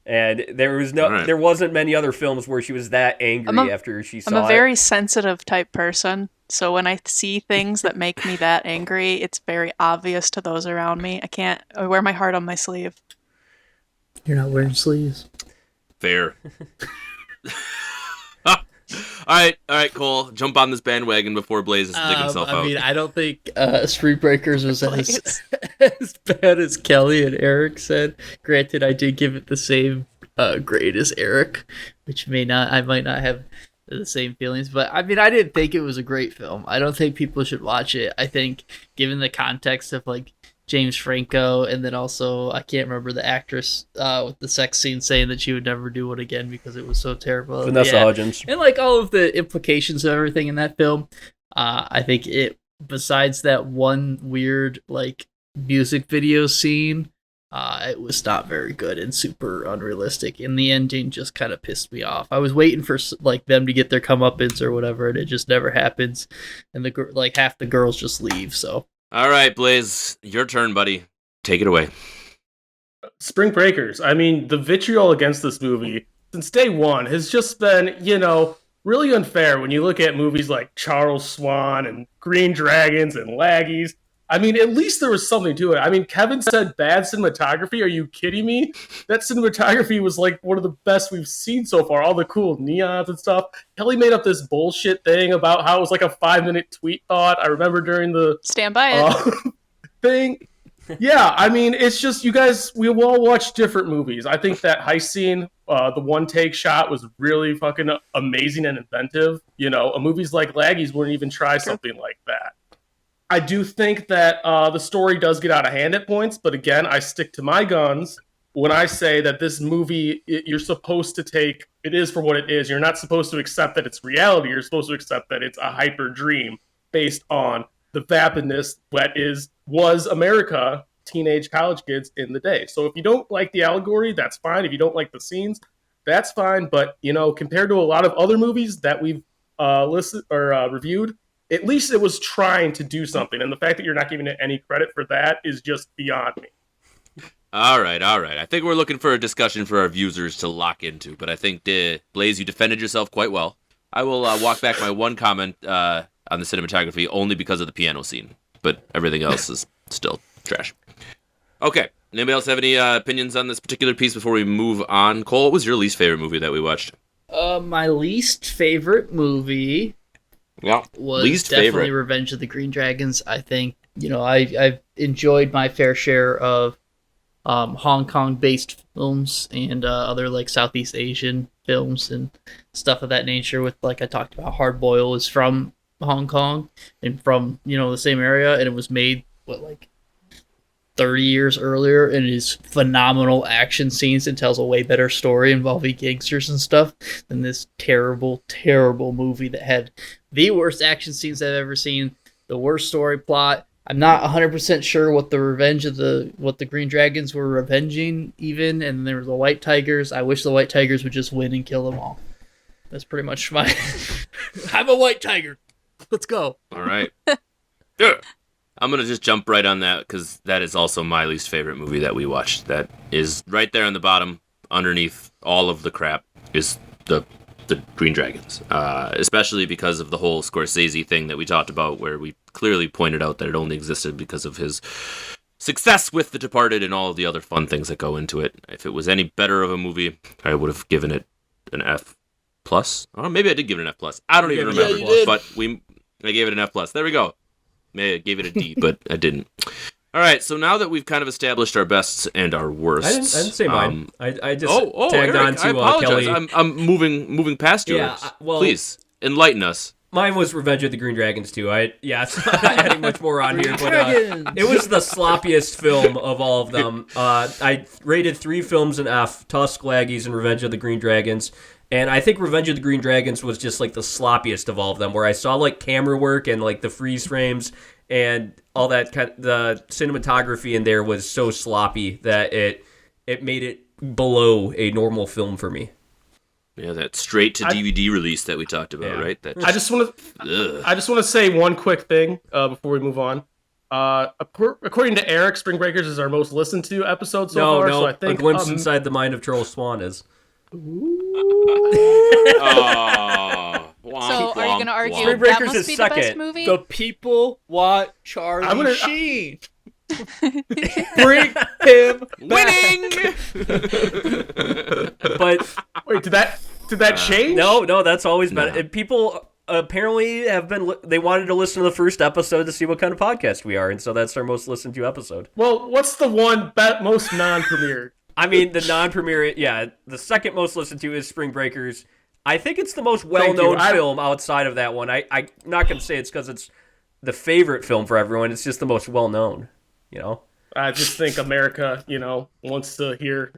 And there wasn't many other films where she was that angry after she saw it. I'm a very sensitive type person, so when I see things that make me that angry, it's very obvious to those around me. I wear my heart on my sleeve. You're not wearing sleeves. Fair. All right, Cole. Jump on this bandwagon before Blaze is digging himself out. I mean, I don't think Spring Breakers was as bad as Kelly and Eric said. Granted, I did give it the same grade as Eric, which I might not have the same feelings, but I mean, I didn't think it was a great film. I don't think people should watch it. I think, given the context of James Franco, and then also I can't remember the actress with the sex scene saying that she would never do it again because it was so terrible. Vanessa Hudgens. And all of the implications of everything in that film, I think it, besides that one weird music video scene, it was not very good and super unrealistic. And the ending just kind of pissed me off. I was waiting for them to get their comeuppance or whatever, and it just never happens. And half the girls just leave. So. All right, Blaze, your turn, buddy. Take it away. Spring Breakers. I mean, the vitriol against this movie since day one has just been, really unfair when you look at movies like Charles Swan and Green Dragons and Laggies. I mean, at least there was something to it. I mean, Kevin said bad cinematography. Are you kidding me? That cinematography was like one of the best we've seen so far. All the cool neons and stuff. Kelly made up this bullshit thing about how it was like a 5-minute tweet thought. I remember during the Stand by it. thing. Yeah, I mean, it's just, you guys, we all watch different movies. I think that heist scene, the one-take shot was really fucking amazing and inventive. Movies like Laggies wouldn't even try something like that. I do think that the story does get out of hand at points, but again, I stick to my guns when I say that this movie, you're supposed to take, it is for what it is. You're not supposed to accept that it's reality. You're supposed to accept that it's a hyper dream based on the vapidness that was America, teenage college kids in the day. So if you don't like the allegory, that's fine. If you don't like the scenes, that's fine. But, compared to a lot of other movies that we've listened or reviewed, at least it was trying to do something. And the fact that you're not giving it any credit for that is just beyond me. All right. I think we're looking for a discussion for our viewers to lock into, but I think, Blaze, you defended yourself quite well. I will walk back my one comment on the cinematography only because of the piano scene, but everything else is still trash. Okay. Anybody else have any opinions on this particular piece before we move on? Cole, what was your least favorite movie that we watched? My least favorite movie was least definitely favorite. Revenge of the Green Dragons. I think, I've enjoyed my fair share of Hong Kong-based films and other, like, Southeast Asian films and stuff of that nature. With, like I talked about, Hard Boil is from Hong Kong and from, the same area, and it was made, 30 years earlier, and it is phenomenal action scenes and tells a way better story involving gangsters and stuff than this terrible, terrible movie that had the worst action scenes I've ever seen, the worst story plot. I'm not 100% sure what the Green Dragons were revenging even, and there were the White Tigers. I wish the White Tigers would just win and kill them all. That's pretty much my... I'm a White Tiger. Let's go. All right. Yeah. I'm going to just jump right on that because that is also my least favorite movie that we watched. That is right there on the bottom, underneath all of the crap, is the Green Dragons. Especially because of the whole Scorsese thing that we talked about, where we clearly pointed out that it only existed because of his success with The Departed and all of the other fun things that go into it. If it was any better of a movie, I would have given it an F+. Oh, maybe I did give it an F+. I don't even remember. Yeah, but I gave it an F+. There we go. Maybe I gave it a D, but I didn't. All right, so now that we've kind of established our bests and our worsts, I didn't say mine. I just Eric, tagged on to I apologize. Kelly. I'm moving past yours. Yeah, well, please enlighten us. Mine was Revenge of the Green Dragons too. I'm not adding much more on here, but it was the sloppiest film of all of them. I rated 3 films an F: Tusk, Laggies, and Revenge of the Green Dragons. And I think Revenge of the Green Dragons was just like the sloppiest of all of them, where I saw like camera work and like the freeze frames and all that the cinematography in there was so sloppy that it made it below a normal film for me. Yeah, that straight to DVD release that we talked about, right? I just want to say one quick thing before we move on. According to Eric, Spring Breakers is our most listened to episode so far. So I think A Glimpse Inside the Mind of Charles Swan is. So, are you going to argue Spring that Breakers must is be the best second. movie? The people want Charlie Sheen. Bring him Winning. But wait, did that change? No, that's always been. And people apparently they wanted to listen to the first episode to see what kind of podcast we are, and so that's our most listened to episode. Well, what's the one most non-premiered? I mean, the non-premiere, the second most listened to is Spring Breakers. I think it's the most well-known film outside of that one. I'm not going to say it's because it's the favorite film for everyone. It's just the most well-known, I just think America, wants to hear,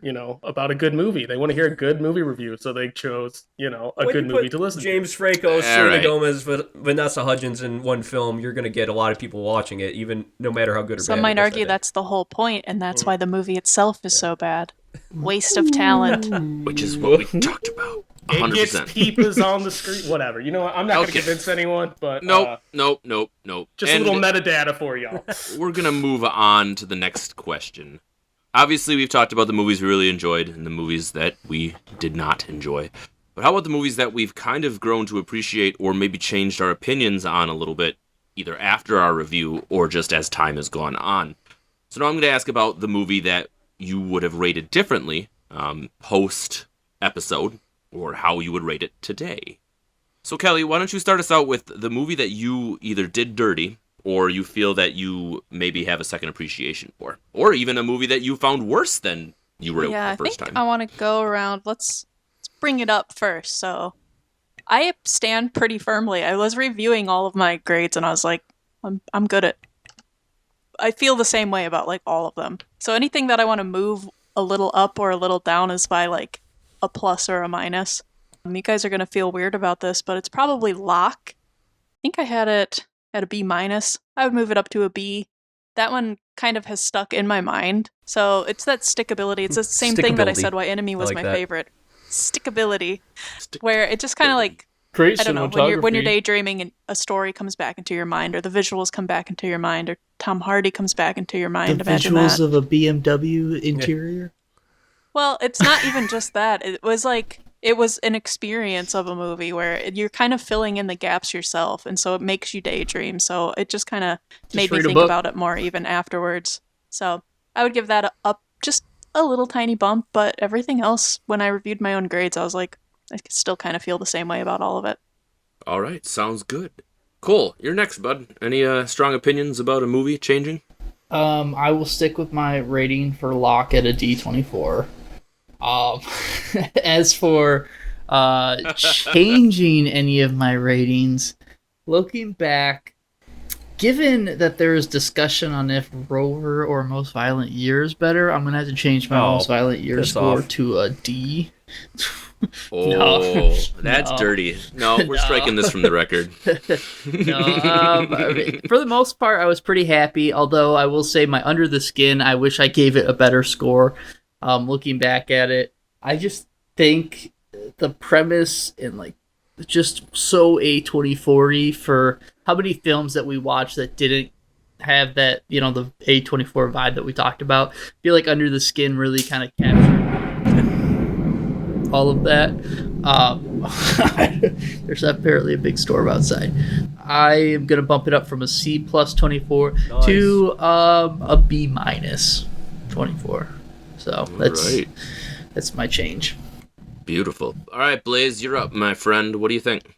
about a good movie. They want to hear a good movie review, so they chose, a good movie to listen to. James Franco, Selena Gomez, Vanessa Hudgens in one film, you're going to get a lot of people watching it, even no matter how good or bad. Some might argue that's the whole point, and that's why the movie itself is so bad. Waste of talent. Which is what we talked about. 100%. It gets peepers on the screen. Whatever. You know what? I'm not going to convince anyone, but... Nope. Just a little metadata for y'all. We're going to move on to the next question. obviously we've talked about the movies we really enjoyed and the movies that we did not enjoy. But how about the movies that we've kind of grown to appreciate or maybe changed our opinions on a little bit, either after our review or just as time has gone on? So now I'm going to ask about the movie that you would have rated differently post-episode, or how you would rate it today. So Kelly, why don't you start us out with the movie that you either did dirty, or you feel that you maybe have a second appreciation for, or even a movie that you found worse than you wrote the first time. I want to go around. Let's bring it up first. So I stand pretty firmly. I was reviewing all of my grades and I was like, I'm good at. I feel the same way about like all of them. So anything that I want to move a little up or a little down is by like a plus or a minus. You guys are gonna feel weird about this, but it's probably Lock. I think I had it at a B minus. I would move it up to a B. That one kind of has stuck in my mind. So it's that stickability. It's the same thing that I said why Enemy was my favorite. Stickability. Where it just kind of like, Great I don't know, cinematography. when you're daydreaming and a story comes back into your mind, or the visuals come back into your mind, or Tom Hardy comes back into your mind. The Imagine visuals that. of a BMW interior. Well, it's not even just that. It was an experience of a movie where you're kind of filling in the gaps yourself, and so it makes you daydream. So it just kind of made me think about it more even afterwards. So I would give that up just a little tiny bump, but everything else, when I reviewed my own grades, I was like, I still kind of feel the same way about all of it. All right, sounds good. Cool, you're next, bud. Any strong opinions about a movie changing? I will stick with my rating for Lock at a D24. As for changing any of my ratings, looking back, given that there is discussion on if Rover or Most Violent Year is better, I'm gonna have to change my Most Violent Year score to a D. That's dirty. No, we're striking this from the record. For the most part, I was pretty happy. Although I will say, my Under the Skin, I wish I gave it a better score. Looking back at it, I just think the premise and like just so A24-y for how many films that we watched that didn't have that, the A24 vibe that we talked about. I feel like Under the Skin really kind of captured all of that. There's apparently a big storm outside. I am gonna bump it up from a C plus 24 to a B minus 24. So that's my change. Beautiful. All right, Blaze, you're up, my friend. What do you think?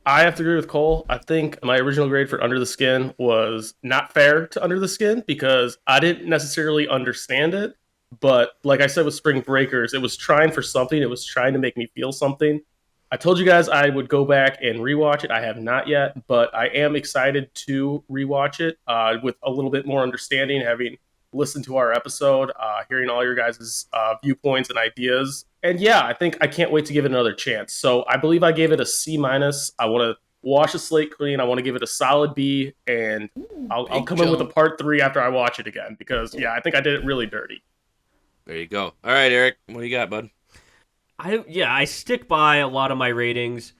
I have to agree with Cole. I think my original grade for Under the Skin was not fair to Under the Skin because I didn't necessarily understand it. But like I said with Spring Breakers, it was trying for something. It was trying to make me feel something. I told you guys I would go back and rewatch it. I have not yet, but I am excited to rewatch it with a little bit more understanding, having listened to our episode, hearing all your guys' viewpoints and ideas. And yeah, I can't wait to give it another chance. So I believe I gave it a C minus. I want to wash the slate clean. I want to give it a solid B, and I'll come in with a part 3 after I watch it again because I think I did it really dirty. There you go. All right, Eric, what do you got, bud? I stick by a lot of my ratings.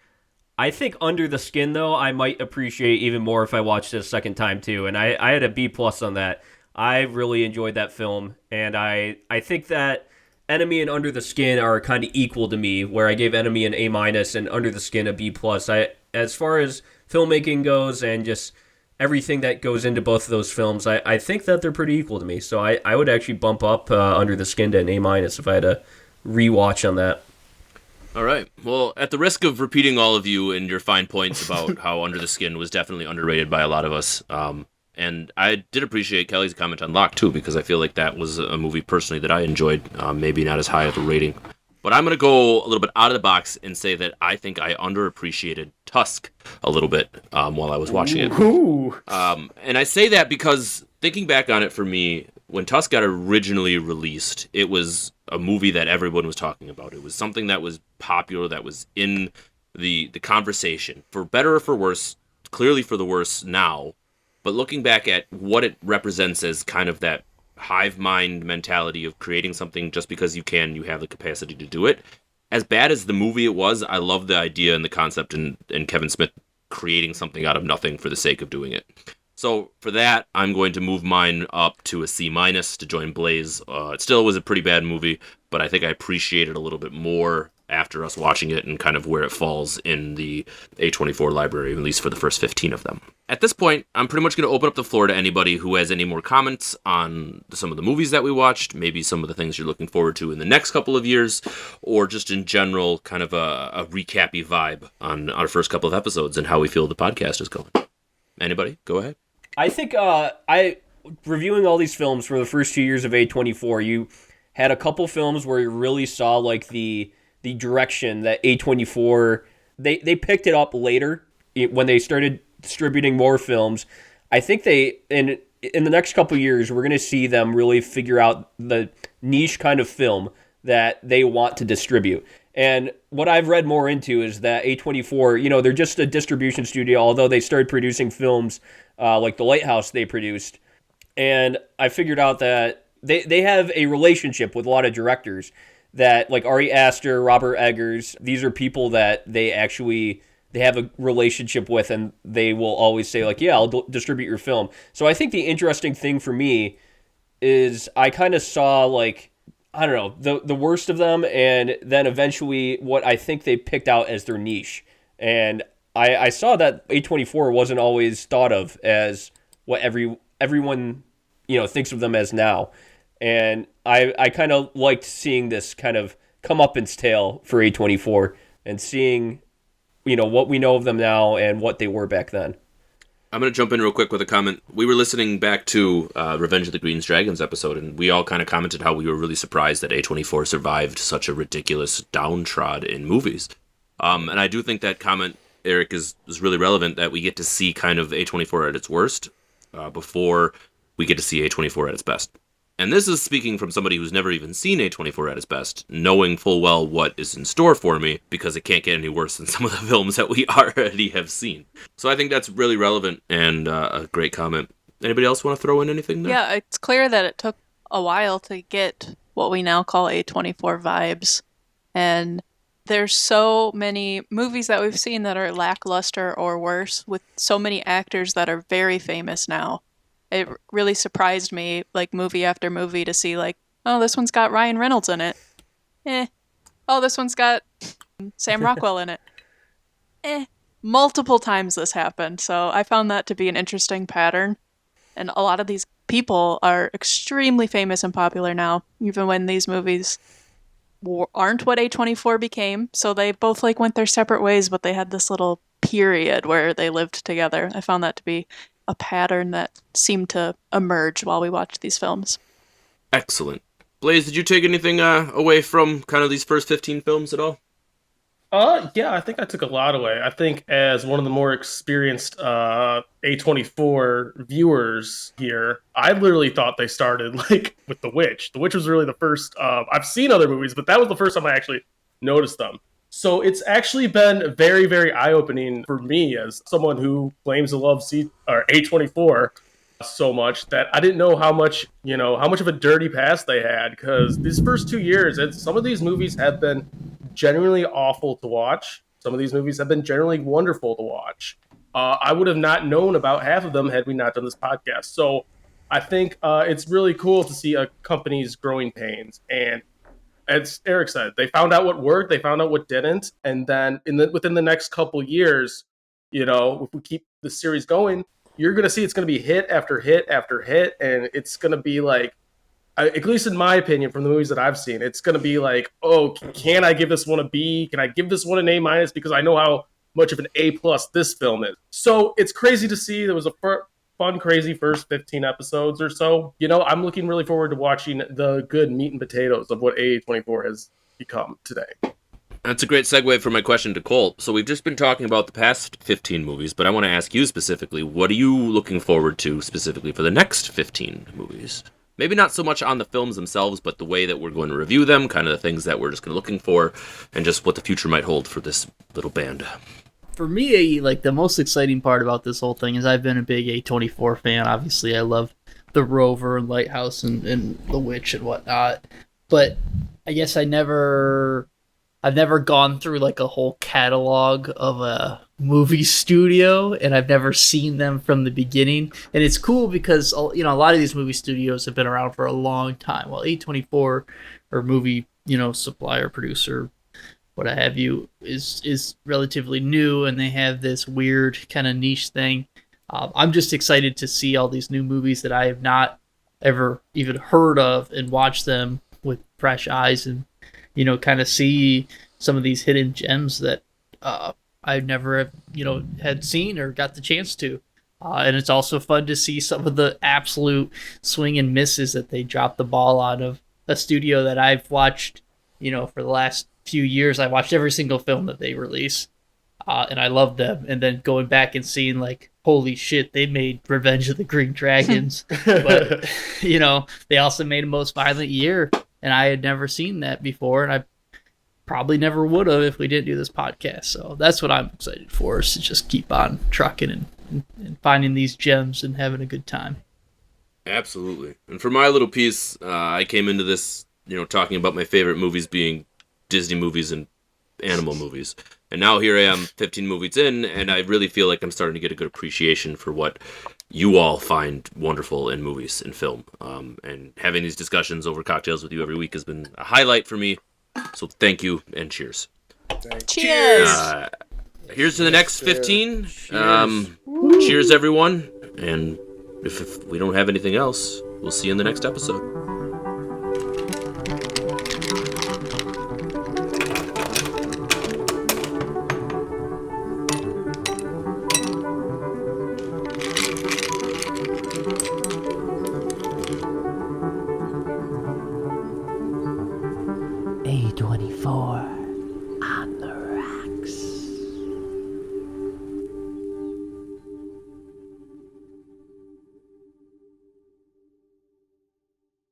I think Under the Skin, though, I might appreciate even more if I watched it a second time, too. And I had a B plus on that. I really enjoyed that film, and I think that Enemy and Under the Skin are kind of equal to me, where I gave Enemy an A minus and Under the Skin a B plus. As far as filmmaking goes and just everything that goes into both of those films, I think that they're pretty equal to me. So I would actually bump up Under the Skin to an A minus if I had a rewatch on that. All right. Well, at the risk of repeating all of you and your fine points about how Under the Skin was definitely underrated by a lot of us, and I did appreciate Kelly's comment on Locke, too, because I feel like that was a movie personally that I enjoyed, maybe not as high of a rating. But I'm going to go a little bit out of the box and say that I think I underappreciated Tusk a little bit while I was watching it. And I say that because thinking back on it for me, when Tusk got originally released, it was a movie that everyone was talking about. It was something that was popular, that was in the conversation. For better or for worse, clearly for the worse now. But looking back at what it represents as kind of that hive mind mentality of creating something just because you have the capacity to do it. As bad as the movie it was, I love the idea and the concept and Kevin Smith creating something out of nothing for the sake of doing it. So for that, I'm going to move mine up to a C- to join Blaze. It still was a pretty bad movie, but I think I appreciate it a little bit more after us watching it and kind of where it falls in the A24 library, at least for the first 15 of them. At this point, I'm pretty much going to open up the floor to anybody who has any more comments on some of the movies that we watched, maybe some of the things you're looking forward to in the next couple of years, or just in general, kind of a recappy vibe on our first couple of episodes and how we feel the podcast is going. Anybody? Go ahead. I think reviewing all these films for the first 2 years of A24, you had a couple films where you really saw like the direction that A24 they picked it up later when they started distributing more films. I think in the next couple of years we're going to see them really figure out the niche kind of film that they want to distribute. And what I've read more into is that A24, they're just a distribution studio, although they started producing films like The Lighthouse they produced. And I figured out that they have a relationship with a lot of directors that, like Ari Aster, Robert Eggers, these are people that they have a relationship with, and they will always say, like, yeah, I'll distribute your film. So I think the interesting thing for me is I kind of saw, like, I don't know, the worst of them, and then eventually what I think they picked out as their niche. And I saw that A24 wasn't always thought of as what everyone thinks of them as now. And I kind of liked seeing this kind of comeuppance tale for A24 and seeing, what we know of them now and what they were back then. I'm going to jump in real quick with a comment. We were listening back to Revenge of the Green Dragons episode, and we all kind of commented how we were really surprised that A24 survived such a ridiculous downtrod in movies. And I do think that comment, Eric, is really relevant, that we get to see kind of A24 at its worst before we get to see A24 at its best. And this is speaking from somebody who's never even seen A24 at its best, knowing full well what is in store for me, because it can't get any worse than some of the films that we already have seen. So I think that's really relevant and a great comment. Anybody else want to throw in anything there? Yeah, it's clear that it took a while to get what we now call A24 vibes. And there's so many movies that we've seen that are lackluster or worse, with so many actors that are very famous now. It really surprised me, like, movie after movie, to see, like, oh, this one's got Ryan Reynolds in it. Oh, this one's got Sam Rockwell in it. Multiple times this happened, so I found that to be an interesting pattern. And a lot of these people are extremely famous and popular now, even when these movies aren't what A24 became. So they both, like, went their separate ways, but they had this little period where they lived together. I found that to be a pattern that seemed to emerge while we watched these films. Excellent. Blaze, did you take anything away from kind of these first 15 films at all? Yeah, I think I took a lot away. I think as one of the more experienced A24 viewers here, I literally thought they started like with The Witch. The Witch was really the first. I've seen other movies, but that was the first time I actually noticed them. So it's actually been very, very eye-opening for me as someone who claims to love A24 so much that I didn't know how much of a dirty past they had, because these first 2 years, some of these movies have been genuinely awful to watch. Some of these movies have been generally wonderful to watch. I would have not known about half of them had we not done this podcast. So I think it's really cool to see a company's growing pains. And as Eric said, they found out what worked, they found out what didn't, and then within the next couple years, if we keep the series going, you're going to see it's going to be hit after hit after hit, and it's going to be like, at least in my opinion, from the movies that I've seen, it's going to be like, oh, can I give this one a B? Can I give this one an A-? Because I know how much of an A+ this film is. So it's crazy to see. There was a fun, crazy first 15 episodes or so. I'm looking really forward to watching the good meat and potatoes of what A24 has become today. That's a great segue for my question to Colt. So we've just been talking about the past 15 movies, but I want to ask you specifically, what are you looking forward to specifically for the next 15 movies? Maybe not so much on the films themselves, but the way that we're going to review them, kind of the things that we're just going to looking for, and just what the future might hold for this little band. For me, like, the most exciting part about this whole thing is I've been a big A24 fan. Obviously, I love the Rover and Lighthouse and The Witch and whatnot. But I guess I never I've never gone through like a whole catalog of a movie studio, and I've never seen them from the beginning. And it's cool because, you know, a lot of these movie studios have been around for a long time. Well, A24 or movie, you know, supplier, producer, what have you, is relatively new, and they have this weird kind of niche thing. I'm just excited to see all these new movies that I have not ever even heard of and watch them with fresh eyes, and, you know, kind of see some of these hidden gems that I never, you know, had seen or got the chance to. And it's also fun to see some of the absolute swing and misses that they dropped the ball out of a studio that I've watched, you know, for the last few years. I watched every single film that they release, and I love them. And then going back and seeing, like, holy shit, they made Revenge of the Green Dragons. But, you know, they also made Most Violent Year, and I had never seen that before, and I probably never would have if we didn't do this podcast. So that's what I'm excited for, is to just keep on trucking and finding these gems and having a good time. Absolutely. And for my little piece, I came into this, you know, talking about my favorite movies being Disney movies and animal movies. And now here I am 15 movies in, and I really feel like I'm starting to get a good appreciation for what you all find wonderful in movies and film. And having these discussions over cocktails with you every week has been a highlight for me. So thank you and cheers. Cheers. Here's to the next 15. Cheers, everyone. And if we don't have anything else, we'll see you in the next episode.